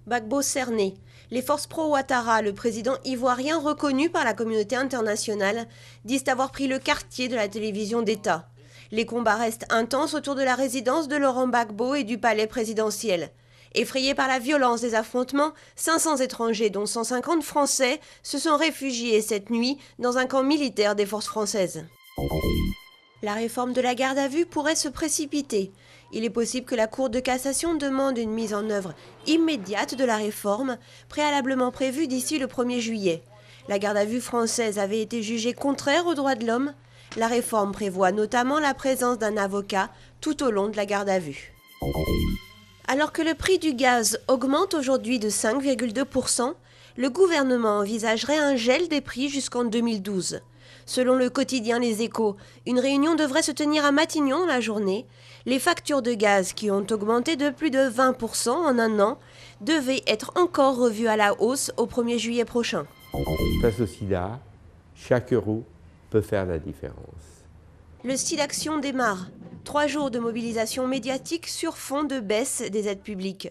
Gbagbo cerné. Les forces pro-Ouattara, le président ivoirien reconnu par la communauté internationale, disent avoir pris le quartier de la télévision d'État. Les combats restent intenses autour de la résidence de Laurent Gbagbo et du palais présidentiel. Effrayés par la violence des affrontements, 500 étrangers, dont 150 Français, se sont réfugiés cette nuit dans un camp militaire des forces françaises. La réforme de la garde à vue pourrait se précipiter. Il est possible que la Cour de cassation demande une mise en œuvre immédiate de la réforme, préalablement prévue d'ici le 1er juillet. La garde à vue française avait été jugée contraire aux droits de l'homme. La réforme prévoit notamment la présence d'un avocat tout au long de la garde à vue. Alors que le prix du gaz augmente aujourd'hui de 5,2%, le gouvernement envisagerait un gel des prix jusqu'en 2012. Selon le quotidien Les Échos, une réunion devrait se tenir à Matignon la journée. Les factures de gaz, qui ont augmenté de plus de 20% en un an, devaient être encore revues à la hausse au 1er juillet prochain. Face au sida, chaque euro peut faire la différence. Le SIDAction démarre. 3 jours de mobilisation médiatique sur fond de baisse des aides publiques.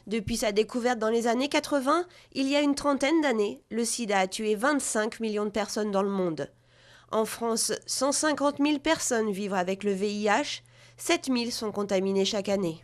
Depuis sa découverte dans les années 80, il y a une trentaine d'années, le sida a tué 25 millions de personnes dans le monde. En France, 150 000 personnes vivent avec le VIH, 7 000 sont contaminées chaque année.